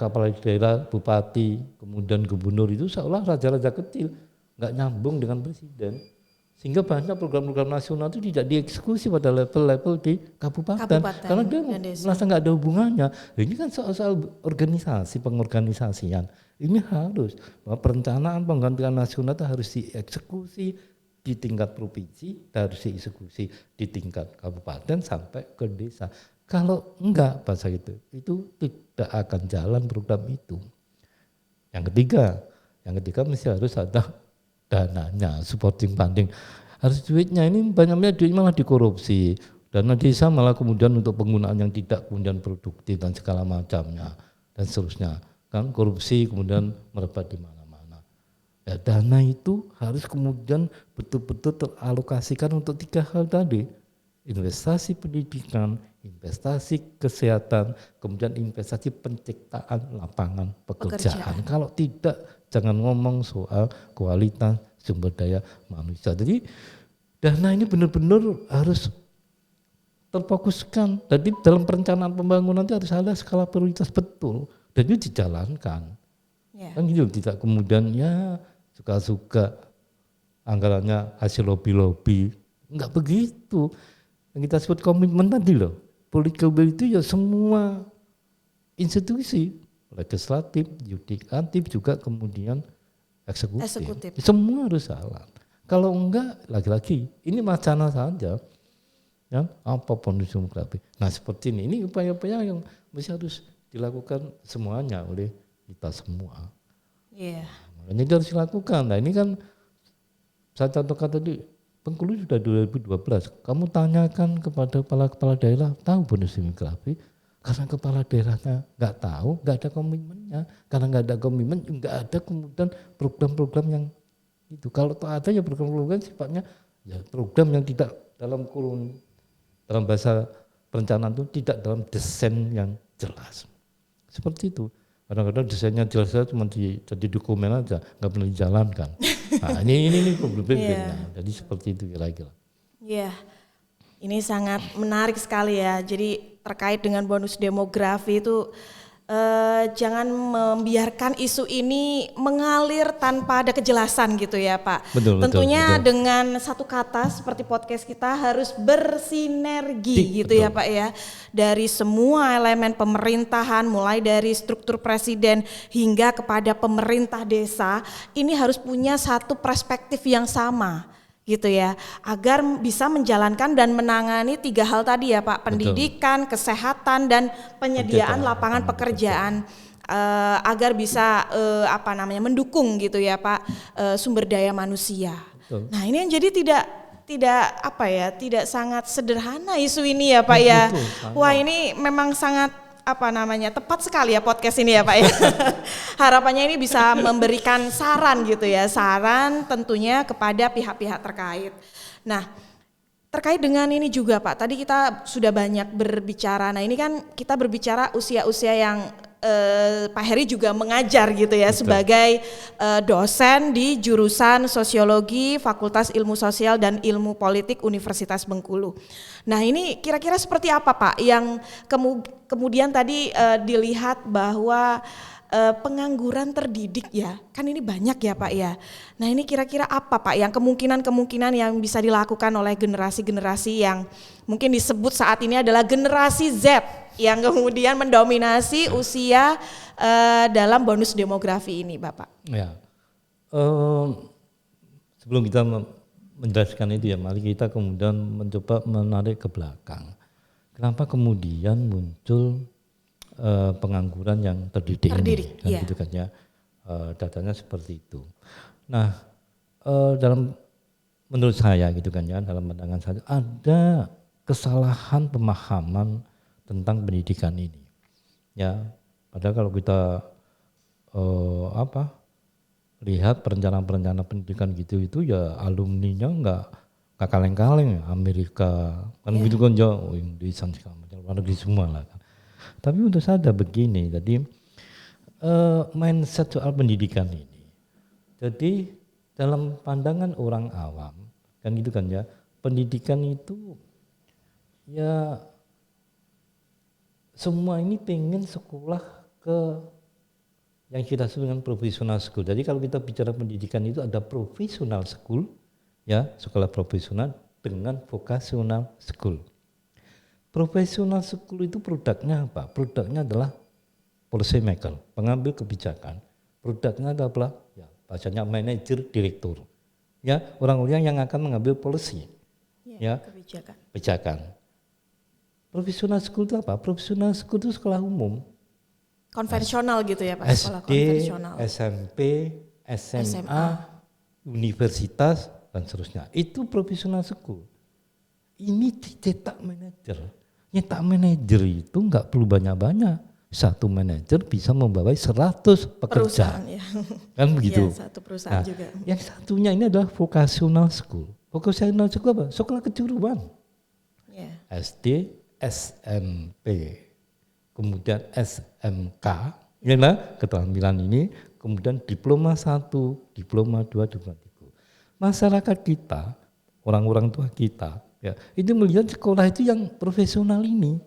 bupati, kemudian gubernur itu seolah raja-raja kecil, nggak nyambung dengan presiden. Sehingga banyak program-program nasional itu tidak dieksekusi pada level-level di kabupaten karena dia merasa nggak ada hubungannya. Ini kan soal organisasi, pengorganisasian. Ini harus bahwa perencanaan penggantian nasional itu harus dieksekusi di tingkat provinsi, harus dieksekusi di tingkat kabupaten sampai ke desa. Kalau enggak bahasa itu tidak akan jalan program itu. Yang ketiga mesti harus ada dananya, supporting funding. Harus duitnya, ini banyaknya duit malah dikorupsi. Dana desa malah kemudian untuk penggunaan yang tidak kemudian produktif dan segala macamnya dan seterusnya. Kan korupsi kemudian merebak di mana-mana. Ya, dana itu harus kemudian betul-betul teralokasikan untuk 3 hal tadi. Investasi pendidikan, investasi kesehatan, kemudian investasi penciptaan lapangan pekerjaan. Kalau tidak, jangan ngomong soal kualitas sumber daya manusia. Jadi dana ini benar-benar harus terfokuskan. Jadi dalam perencanaan pembangunan itu harus ada skala prioritas betul dan itu dijalankan. Kan gitu, tidak kemudian ya suka-suka anggarannya hasil lobby-lobby. Enggak begitu. Yang kita sebut komitmen tadi loh, political will itu ya semua institusi, legislatif, yudikatif juga kemudian eksekutif. Semua harus jalan. Kalau enggak, lagi-lagi ini wacana saja, ya apa bonus demografi. Nah seperti ini upaya-upaya yang mesti harus dilakukan semuanya oleh kita semua. Makanya itu harus dilakukan. Nah ini kan saya contohkan tadi. Bengkulu sudah 2012, kamu tanyakan kepada kepala daerah tahu bonus demografi, karena kepala daerahnya nggak tahu, nggak ada komitmennya, karena nggak ada komitmen, nggak ada kemudian program-program yang itu. Kalau ada ya program-program sifatnya ya program yang tidak dalam bahasa perencanaan itu tidak dalam desain yang jelas, seperti itu. Kadang-kadang desainnya jelas cuma jadi dokumen aja, nggak pernah dijalankan. Nah, ini problemnya. Jadi seperti itu kira-kira. Iya, ini sangat menarik sekali ya. Jadi terkait dengan bonus demografi itu jangan membiarkan isu ini mengalir tanpa ada kejelasan gitu ya Pak. Tentunya betul. Dengan satu kata seperti podcast kita harus bersinergi gitu ya Pak ya. Dari semua elemen pemerintahan mulai dari struktur presiden hingga kepada pemerintah desa ini harus punya satu perspektif yang sama gitu ya, agar bisa menjalankan dan menangani 3 hal tadi ya Pak, pendidikan, kesehatan dan penyediaan lapangan pekerjaan agar bisa mendukung gitu ya Pak sumber daya manusia. Nah ini yang jadi tidak sangat sederhana isu ini ya Pak ya. Wah ini memang sangat tepat sekali ya podcast ini ya Pak ya. Harapannya ini bisa memberikan saran gitu ya, saran tentunya kepada pihak-pihak terkait. Nah terkait dengan ini juga Pak, tadi kita sudah banyak berbicara, nah ini kan kita berbicara usia-usia yang Pak Heri juga mengajar gitu ya. Betul. Sebagai dosen di jurusan Sosiologi Fakultas Ilmu Sosial dan Ilmu Politik Universitas Bengkulu. Nah ini kira-kira seperti apa Pak yang kemudian tadi dilihat bahwa pengangguran terdidik ya, kan ini banyak ya Pak ya. Nah ini kira-kira apa Pak yang kemungkinan yang bisa dilakukan oleh generasi-generasi yang mungkin disebut saat ini adalah generasi Z yang kemudian mendominasi usia dalam bonus demografi ini Bapak. Ya, sebelum kita menjelaskan itu ya, mari kita kemudian mencoba menarik ke belakang. Kenapa kemudian muncul pengangguran yang terdidik ini, kan, gitu kan ya, datanya seperti itu. Nah, menurut saya gitu kan ya, dalam pandangan saya ada kesalahan pemahaman tentang pendidikan ini, ya. Padahal kalau kita lihat perencanaan pendidikan gitu itu ya alumninya nggak kaleng-kaleng, Amerika kan gitu kan ya, Inggris, luar negeri semua lah kan. Tapi untuk saya ada begini, jadi mindset soal pendidikan ini. Jadi dalam pandangan orang awam kan gitu kan ya, pendidikan itu ya semua ini pengen sekolah ke yang kita sebut dengan professional school. Jadi kalau kita bicara pendidikan itu ada professional school, ya sekolah profesional dengan vocational school. Professional school itu produknya apa? Produknya adalah policy maker, pengambil kebijakan. Produknya adalah ya bahasanya manajer, direktur. Ya orang-orang yang akan mengambil policy, ya kebijakan. Professional school itu apa? Professional school itu sekolah umum. Konvensional gitu ya Pak? Sekolah SD, konvensional. SMP, SMA, universitas, dan seterusnya. Itu professional school. Ini dicetak manajer. Nyetak manajer itu enggak perlu banyak-banyak. Satu manajer bisa membawa 100 pekerja. Ya. Kan begitu. Ya, satu perusahaan juga. Yang satunya ini adalah vocational school. Vocational school apa? Sekolah kejuruan. Ya. SD, SMP, kemudian SMK, ya keterampilan ini, kemudian diploma 1, diploma 2, diploma 3. Masyarakat kita, orang-orang tua kita, ya, itu melihat sekolah itu yang profesional ini.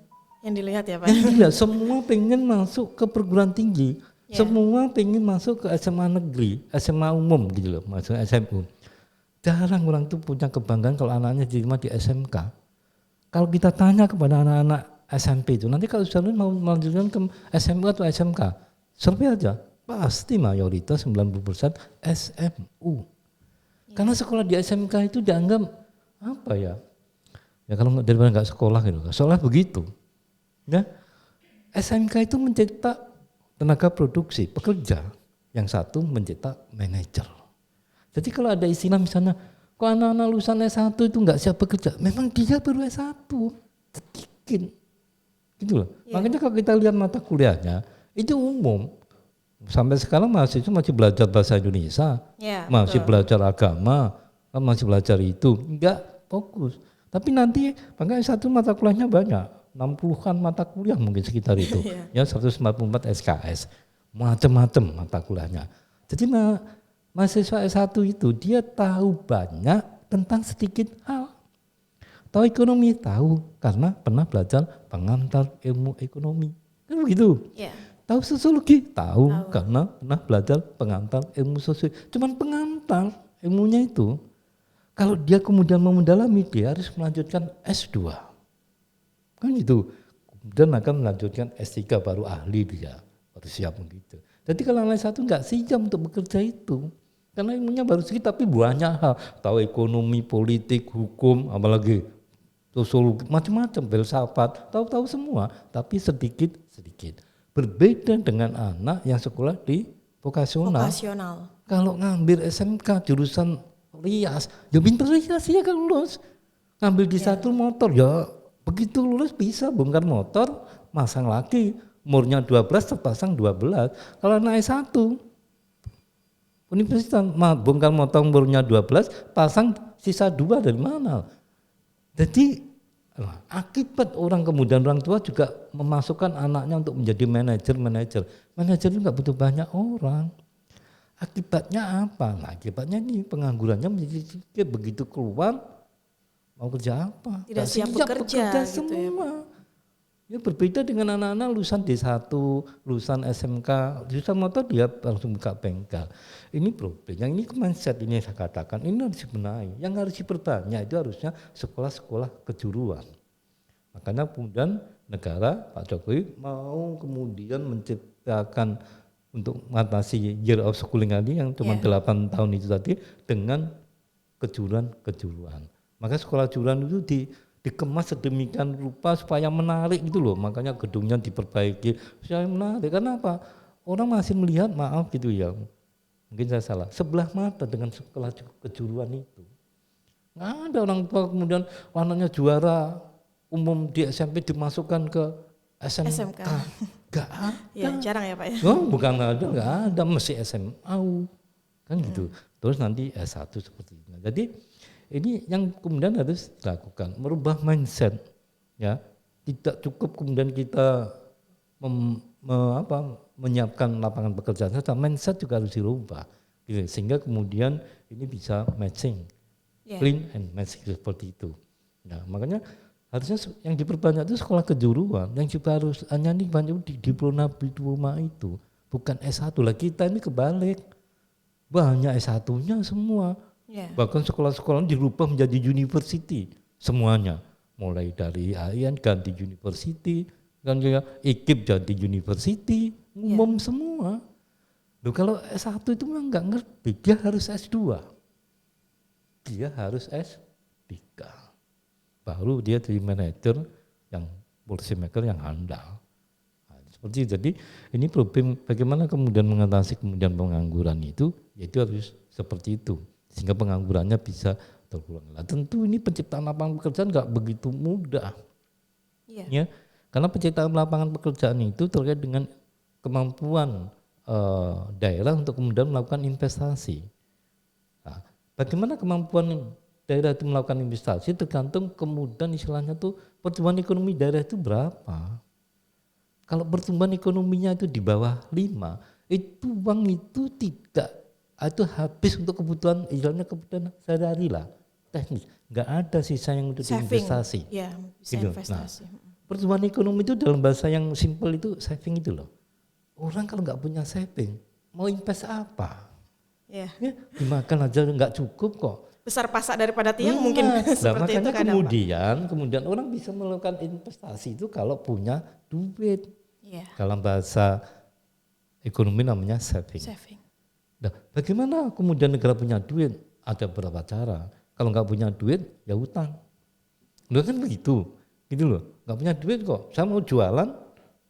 Yang dilihat ya Pak? Yang dilihat, semua pengen masuk ke perguruan tinggi, semua pengen masuk ke SMA negeri, SMA umum gitu loh, masuk SMU. Jarang orang tuh punya kebanggaan kalau anaknya diterima di SMK. Kalau kita tanya kepada anak-anak SMP itu, nanti kalau sudah mau melanjutkan ke SMU atau SMK, survei aja, pasti mayoritas 90% SMU. Karena sekolah di SMK itu dianggap apa ya? Ya kalau daripada nggak sekolah gitu, seolah begitu. Ya, SMK itu mencetak tenaga produksi, pekerja. Yang satu mencetak manajer. Jadi kalau ada istilah misalnya, kok anak-anak lulusan S1 itu nggak siap bekerja, memang dia baru S1, sedikit. Gitu loh. Makanya kalau kita lihat mata kuliahnya, itu umum. Sampai sekarang mahasiswa masih belajar bahasa Indonesia, masih belajar agama, masih belajar itu, enggak fokus. Tapi nanti makanya satu mata kuliahnya banyak, 60-an mata kuliah mungkin sekitar itu, ya 144 SKS, macam-macam mata kuliahnya. Jadi mahasiswa S1 itu dia tahu banyak tentang sedikit hal. Tahu ekonomi, tahu karena pernah belajar pengantar ilmu ekonomi. Kan begitu? Tahu sosiologi, tahu karena pernah belajar pengantar ilmu sosiologi. Cuman pengantar ilmunya itu. Kalau dia kemudian mau mendalami, dia harus melanjutkan S2. Kan gitu. Kemudian akan melanjutkan S3 baru ahli dia. Baru siap begitu. Jadi kalau anak S1 enggak siap untuk bekerja itu. Karena ilmunya baru sedikit tapi banyak hal. Tahu ekonomi, politik, hukum, apalagi sosiologi, macam-macam, filsafat, tahu-tahu semua, tapi sedikit-sedikit. Berbeda dengan anak yang sekolah di vokasional. Kalau ngambil SMK jurusan rias, ya pinter rias ya kan lulus. Ngambil di satu motor, ya begitu lulus bisa bongkar motor, masang lagi, umurnya 12 terpasang 12. Kalau anak S1, universitas bongkar motor umurnya 12, pasang sisa 2 dari mana? Jadi Nah, akibat kemudian orang tua juga memasukkan anaknya untuk menjadi manajer. Manajer itu nggak butuh banyak orang. Akibatnya apa? Nah, akibatnya ini penganggurannya menjadi sedikit, begitu keluar mau kerja apa? Tidak siap bekerja gitu semua. Ya berbeda dengan anak-anak lulusan D1, lulusan SMK, lulusan motor dia langsung buka bengkel. Ini problem. Yang ini mindset ini saya katakan ini harus dibenahi. Yang harus diperbanyak itu harusnya sekolah-sekolah kejuruan. Makanya kemudian negara Pak Jokowi mau kemudian menciptakan untuk mengatasi year of schooling tadi yang cuma 8 tahun itu tadi dengan kejuruan. Maka sekolah kejuruan itu dikemas sedemikian rupa supaya menarik gitu loh. Makanya gedungnya diperbaiki supaya menarik. Karena apa? Orang masih melihat, maaf gitu ya, mungkin saya salah, sebelah mata dengan sekolah kejuruan itu. Nggak ada orang tua kemudian anaknya juara umum di SMP dimasukkan ke SMK. Gak ada. Ya, jarang ya Pak ya. Oh, bukan nggak ada, mesti SMA kan gitu. Terus nanti S1 seperti itu. Jadi ini yang kemudian harus dilakukan, merubah mindset, ya. Tidak cukup kemudian kita menyiapkan lapangan pekerjaan saja, mindset juga harus dirubah, gitu. Sehingga kemudian ini bisa matching, clean and matching seperti itu. Nah, makanya harusnya yang diperbanyak itu sekolah kejuruan, yang juga harus hanya nih banyak di diploma itu, bukan S1 lah. Kita ini kebalik, banyak S1-nya semua. Bahkan sekolah-sekolah dirubah menjadi university semuanya, mulai dari AIN ganti university, kan juga IKIP ganti university, umum semua. Loh, kalau S1 itu memang nggak ngerti, dia harus S2, dia harus S3. Baru dia jadi manajer yang policy maker yang handal. Nah, seperti itu. Jadi ini problem bagaimana kemudian mengatasi kemudian pengangguran itu, yaitu harus seperti itu sehingga penganggurannya bisa terkurang. Nah, tentu ini penciptaan lapangan pekerjaan nggak begitu mudah, ya, karena penciptaan lapangan pekerjaan itu terkait dengan kemampuan daerah untuk kemudian melakukan investasi. Nah, bagaimana kemampuan daerah itu melakukan investasi tergantung kemudian istilahnya tuh pertumbuhan ekonomi daerah itu berapa. Kalau pertumbuhan ekonominya itu di bawah 5, itu uang itu tidak, itu habis untuk kebutuhan istilahnya kebutuhan sehari-hari lah, teknis. Nggak ada sisa yang untuk investasi. Ya, bisa gitu. investasi. Nah, pertumbuhan ekonomi itu dalam bahasa yang simpel itu saving itu loh. Orang kalau nggak punya saving, mau invest apa? Ya, dimakan aja nggak cukup kok. Besar pasak daripada tiang mungkin seperti itu kadang. Kemudian orang bisa melakukan investasi itu kalau punya duit. Dalam bahasa ekonomi namanya saving. Nah, bagaimana kemudian negara punya duit? Ada beberapa cara. Kalau nggak punya duit ya utang. Loh kan begitu, gitu loh. Nggak punya duit kok. Saya mau jualan,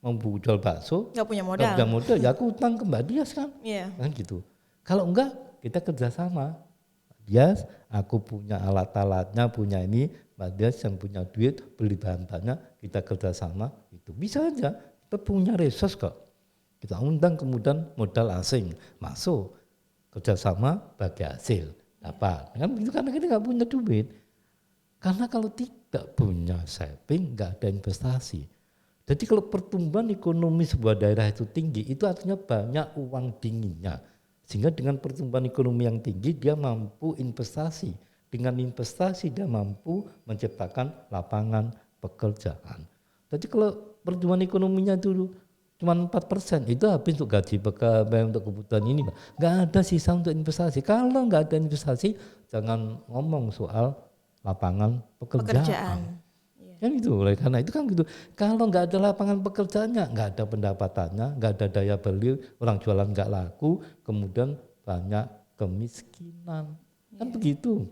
mau jual bakso. Nggak punya modal. Nggak punya modal, ya aku utang ke Mbak Dias kan. Kan gitu. Kalau enggak kita kerjasama. Dias, aku punya alat-alatnya, punya ini, Mbak Dias yang punya duit, beli bahan-bahannya, kita kerjasama, itu bisa aja. Kita punya resource kok. Kita undang kemudian modal asing masuk, kerjasama bagi hasil. Dapat. Kan begitu karena kita nggak punya duit. Karena kalau tidak punya saving, nggak ada investasi. Jadi kalau pertumbuhan ekonomi sebuah daerah itu tinggi, itu artinya banyak uang dinginnya. Sehingga dengan pertumbuhan ekonomi yang tinggi dia mampu investasi. Dengan investasi dia mampu menciptakan lapangan pekerjaan. Jadi kalau pertumbuhan ekonominya itu cuma 4%, itu habis untuk gaji pegawai, untuk kebutuhan ini. Nggak ada sisa untuk investasi. Kalau nggak ada investasi, jangan ngomong soal lapangan pekerjaan. Kan itu, karena itu kan gitu. Kalau nggak ada lapangan pekerjaannya, nggak ada pendapatannya, nggak ada daya beli, orang jualan nggak laku, kemudian banyak kemiskinan, kan begitu.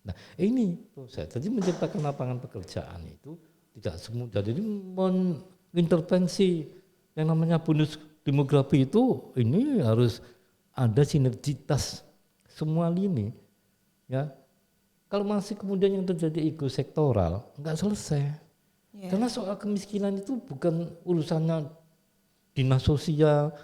Nah ini proses. Jadi menciptakan lapangan pekerjaan itu tidak semudah. Jadi mengintervensi yang namanya bonus demografi itu ini harus ada sinergitas semua lini, ya. Kalau masih kemudian yang terjadi ego sektoral, nggak selesai. Karena soal kemiskinan itu bukan urusannya dinas sosial.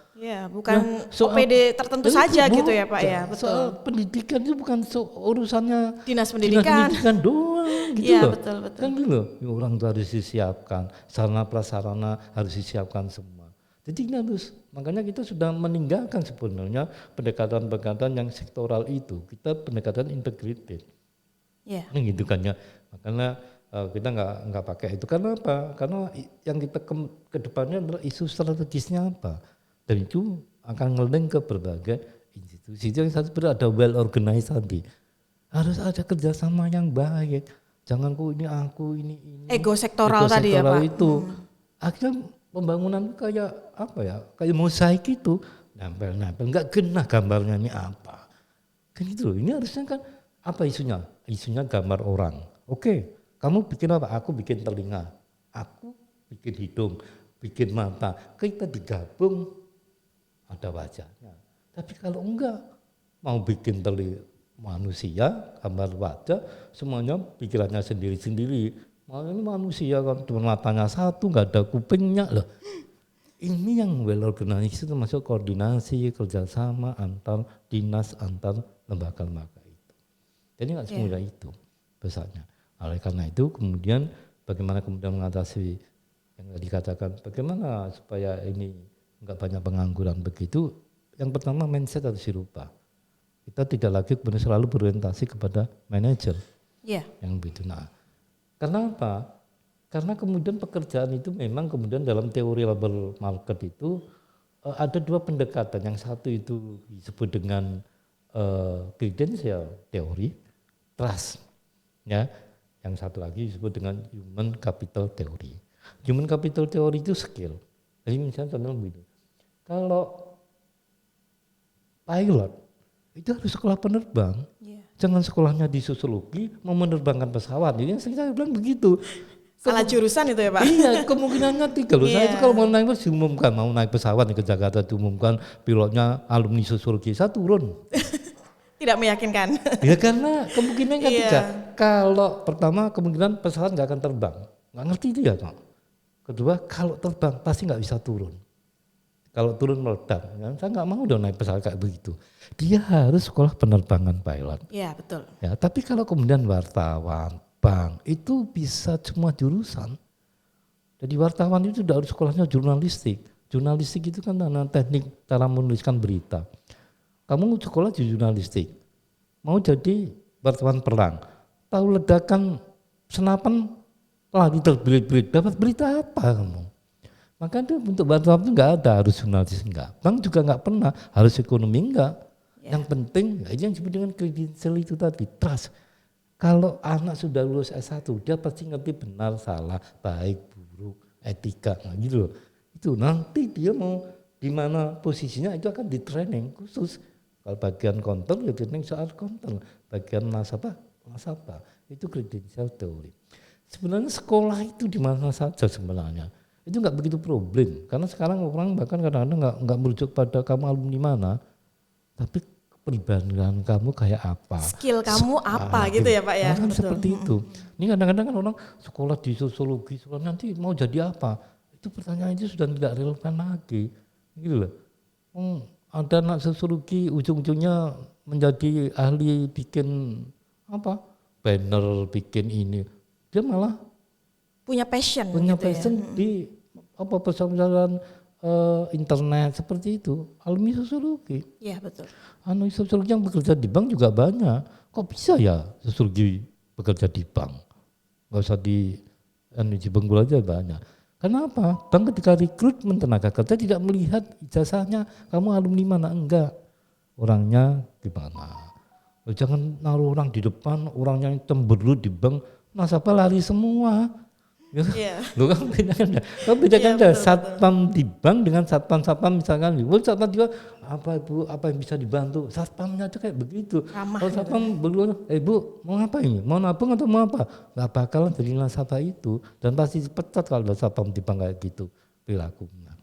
Bukan OPD tertentu saja gitu ya Pak ya. Betul. Soal pendidikan itu bukan urusannya dinas pendidikan doang. gitu Iya, loh. betul. Kan gitu loh, orang itu harus disiapkan, sarana prasarana harus disiapkan semua. Jadi ini harus, makanya kita sudah meninggalkan sebenarnya pendekatan-pendekatan yang sektoral itu, kita pendekatan integrated. Iya. Gitu kan ya, makanya kita nggak pakai itu. Karena apa? Karena yang kita ke depannya adalah isu strategisnya apa, dan itu akan ngeling ke berbagai institusi. Yang satu ada well organized tadi, harus ada kerjasama yang baik. Jangan ini aku ini. Ego sektoral tadi ya Pak. Itu akhirnya pembangunan kayak apa ya? Kayak mosaik itu nempel, nggak kena gambarnya ini apa. Kan itu loh. Ini harusnya kan apa isunya? Isunya gambar orang. Oke, kamu bikin apa? Aku bikin telinga, aku bikin hidung, bikin mata. Kita digabung ada wajahnya. Tapi kalau enggak mau bikin manusia, gambar wajah, semuanya pikirannya sendiri-sendiri. Ini manusia kan cuma matanya satu, nggak ada kupingnya loh. Ini yang well organized, termasuk koordinasi, kerjasama antar dinas, antar lembaga-lembaga itu. Jadi nggak semudah itu besarnya. Oleh karena itu kemudian bagaimana kemudian mengatasi yang tadi dikatakan, bagaimana supaya ini nggak banyak pengangguran begitu. Yang pertama mindset harus dirubah. Kita tidak lagi kemudian selalu berorientasi kepada manajer yang begitu. Nah, karena apa? Karena kemudian pekerjaan itu memang kemudian dalam teori labor market itu ada dua pendekatan. Yang satu itu disebut dengan credential teori, trust, ya. Yang satu lagi disebut dengan human capital theory. Human capital theory itu skill. Jadi misalnya contohnya begini, kalau pilot itu harus sekolah penerbang, jangan sekolahnya di sosiologi mau menerbangkan pesawat. Jadi yang saya bilang begitu. Salah jurusan itu ya Pak? Iya, kemungkinannya tiga loh. Saya itu kalau mau naik diumumkan, mau naik pesawat ke Jakarta diumumkan pilotnya alumni sosiologi, saya turun. Tidak meyakinkan. Ya karena kemungkinan kan tiga. Kalau pertama kemungkinan pesawat nggak akan terbang, nggak ngerti dia kok. Kedua kalau terbang pasti nggak bisa turun. Kalau turun meledak, saya nggak mau dong naik pesawat kayak begitu. Dia harus sekolah penerbangan pilot. Iya betul. Ya, tapi kalau kemudian wartawan, bank itu bisa semua jurusan. Jadi wartawan itu sudah harus sekolahnya jurnalistik. Jurnalistik itu kan teknik cara menuliskan berita. Kamu sekolah di jurnalistik, mau jadi wartawan perang, tahu ledakan senapan lagi terbelit-belit, dapat berita apa kamu? Maka itu untuk wartawan itu nggak ada, harus jurnalis enggak. Bank juga nggak pernah, harus ekonomi enggak. Yang penting, yang disebut dengan credential itu tadi, trust. Kalau anak sudah lulus S1, dia pasti ngerti benar, salah, baik, buruk, etika, nah gitu loh. Itu nanti dia mau di mana posisinya itu akan di training khusus. Kalau bagian counter ya training soal counter, bagian nasabah. Itu credential theory. Sebenarnya sekolah itu di mana saja sebenarnya. Itu enggak begitu problem, karena sekarang orang bahkan kadang-kadang enggak merujuk pada kamu alumni mana, tapi kepribadian kamu kayak apa, skill kamu apa gitu ya Pak ya. Kan seperti itu. Ini kadang-kadang kan orang sekolah di sosiologi, sekolah nanti mau jadi apa? Itu pertanyaan itu sudah tidak relevan lagi, gitu loh. Ada anak sosiologi ujung-ujungnya menjadi ahli bikin apa? Banner, bikin ini, dia malah punya passion di apa persoalan internet seperti itu, alumni sosiologi. Iya betul. Alumni sosiologi yang bekerja di bank juga banyak. Kok bisa ya sosiologi bekerja di bank? Gak usah di Bengkulu aja banyak. Kenapa? Bank ketika rekrutmen tenaga kerja tidak melihat ijazahnya, kamu alumni mana, enggak. Orangnya gimana? Jangan naruh orang di depan, orangnya yang cemberut di bank, nasabah lari semua. Lu kan bedakan satpam di bank dengan satpam misalkan di satpam juga apa yang bisa dibantu, satpamnya tuh kayak begitu. Kalau satpam belum, Bu mau apa ini, mau nabung atau mau apa, nggak bakalan jadi nasabah itu, dan pasti dipecat kalau ada satpam di bank kayak gitu perilakunya.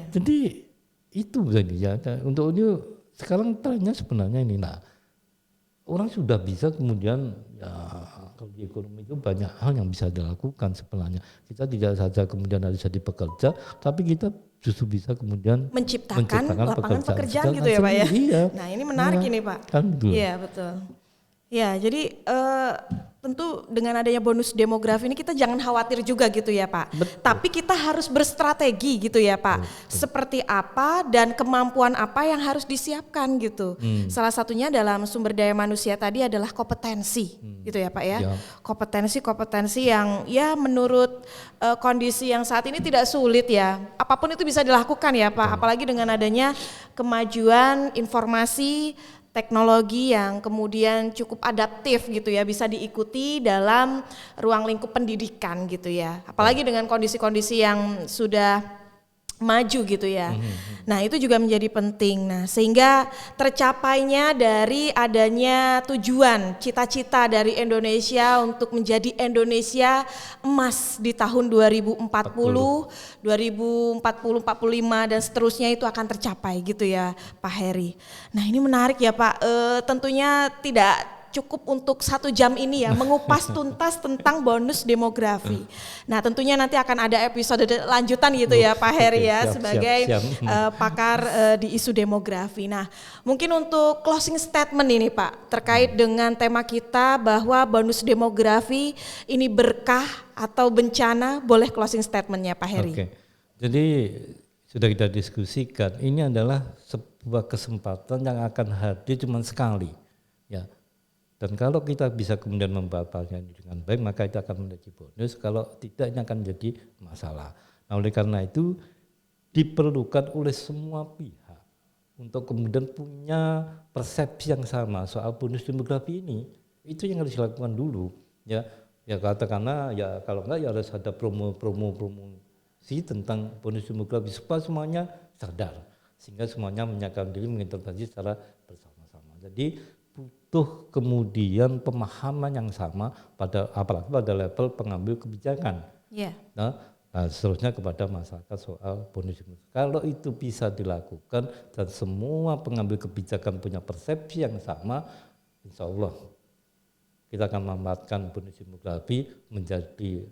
Jadi itu jadi ya untuk ini sekarang trennya sebenarnya ini. Nah, orang sudah bisa kemudian ya kalau di ekonomi itu banyak hal yang bisa dilakukan sebenarnya. Kita tidak saja kemudian harus jadi pekerja, tapi kita justru bisa kemudian menciptakan lapangan pekerjaan gitu ya Pak ya. Iya. Nah ini menarik ini Pak. Kan gitu. Iya betul. Ya jadi tentu dengan adanya bonus demografi ini kita jangan khawatir juga gitu ya Pak. Betul. Tapi kita harus berstrategi gitu ya Pak. Betul. Seperti apa dan kemampuan apa yang harus disiapkan gitu. Salah satunya dalam sumber daya manusia tadi adalah kompetensi gitu ya Pak ya. Kompetensi yang ya menurut kondisi yang saat ini tidak sulit ya. Apapun itu bisa dilakukan ya Pak. Apalagi dengan adanya kemajuan informasi, teknologi yang kemudian cukup adaptif gitu ya, bisa diikuti dalam ruang lingkup pendidikan gitu ya. Apalagi dengan kondisi-kondisi yang sudah maju gitu ya. Nah itu juga menjadi penting. Nah sehingga tercapainya dari adanya tujuan, cita-cita dari Indonesia untuk menjadi Indonesia emas di tahun 2040, 2045 dan seterusnya itu akan tercapai gitu ya Pak Heri. Nah ini menarik ya Pak, tentunya tidak cukup untuk 1 jam ini ya mengupas tuntas tentang bonus demografi. Nah tentunya nanti akan ada episode lanjutan gitu ya Pak Heri ya sebagai pakar di isu demografi. Nah mungkin untuk closing statement ini Pak terkait dengan tema kita bahwa bonus demografi ini berkah atau bencana, boleh closing statementnya Pak Heri. Oke. Jadi sudah kita diskusikan, ini adalah sebuah kesempatan yang akan hadir cuma sekali ya. Dan kalau kita bisa kemudian membatalkan dengan baik, maka itu akan menjadi bonus. Kalau tidak, ini akan menjadi masalah. Nah, oleh karena itu diperlukan oleh semua pihak untuk kemudian punya persepsi yang sama soal bonus demografi ini. Itu yang harus dilakukan dulu. Ya katakanlah ya kalau enggak ya harus ada promosi tentang bonus demografi supaya semuanya sadar, sehingga semuanya menyatakan diri mengintervensi secara bersama-sama. Jadi butuh kemudian pemahaman yang sama apalagi pada level pengambil kebijakan. Nah, seterusnya kepada masyarakat soal bonus demografi. Kalau itu bisa dilakukan dan semua pengambil kebijakan punya persepsi yang sama, insya Allah kita akan memanfaatkan bonus demografi menjadi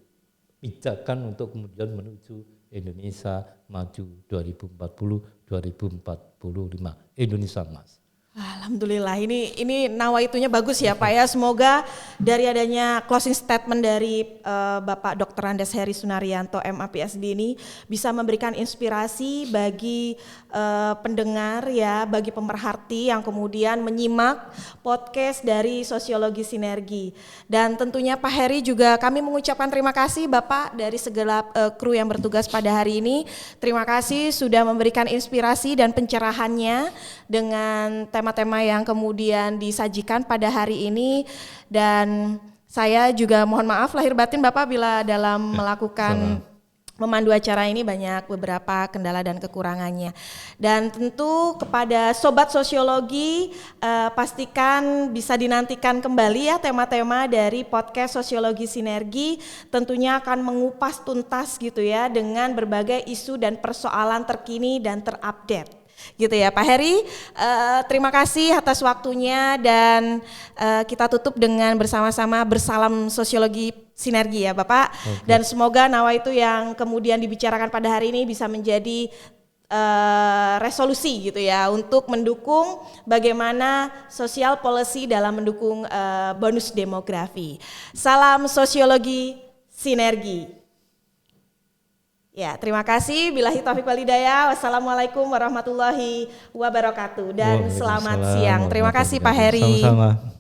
pijakan untuk kemudian menuju Indonesia maju 2040-2045, Indonesia Emas. Alhamdulillah ini nawaitunya bagus ya Pak ya. Semoga dari adanya closing statement dari Bapak Dr. Andes Heri Sunaryanto MA PhD ini bisa memberikan inspirasi bagi pendengar ya, bagi pemerhati yang kemudian menyimak podcast dari Sosiologi Sinergi. Dan tentunya Pak Heri juga kami mengucapkan terima kasih Bapak dari segenap kru yang bertugas pada hari ini. Terima kasih sudah memberikan inspirasi dan pencerahannya dengan tema-tema yang kemudian disajikan pada hari ini. Dan saya juga mohon maaf lahir batin Bapak bila dalam melakukan memandu acara ini banyak beberapa kendala dan kekurangannya. Dan tentu kepada Sobat Sosiologi pastikan bisa dinantikan kembali ya tema-tema dari podcast Sosiologi Sinergi, tentunya akan mengupas tuntas gitu ya dengan berbagai isu dan persoalan terkini dan terupdate. Gitu ya Pak Heri, terima kasih atas waktunya dan kita tutup dengan bersama-sama bersalam sosiologi sinergi ya Bapak. Dan semoga nawaitu yang kemudian dibicarakan pada hari ini bisa menjadi resolusi gitu ya untuk mendukung bagaimana sosial policy dalam mendukung bonus demografi. Salam sosiologi sinergi. Ya, terima kasih. Billahi taufiq wal hidayah. Wassalamualaikum warahmatullahi wabarakatuh. Dan selamat siang. Terima kasih Pak Heri. Sama-sama.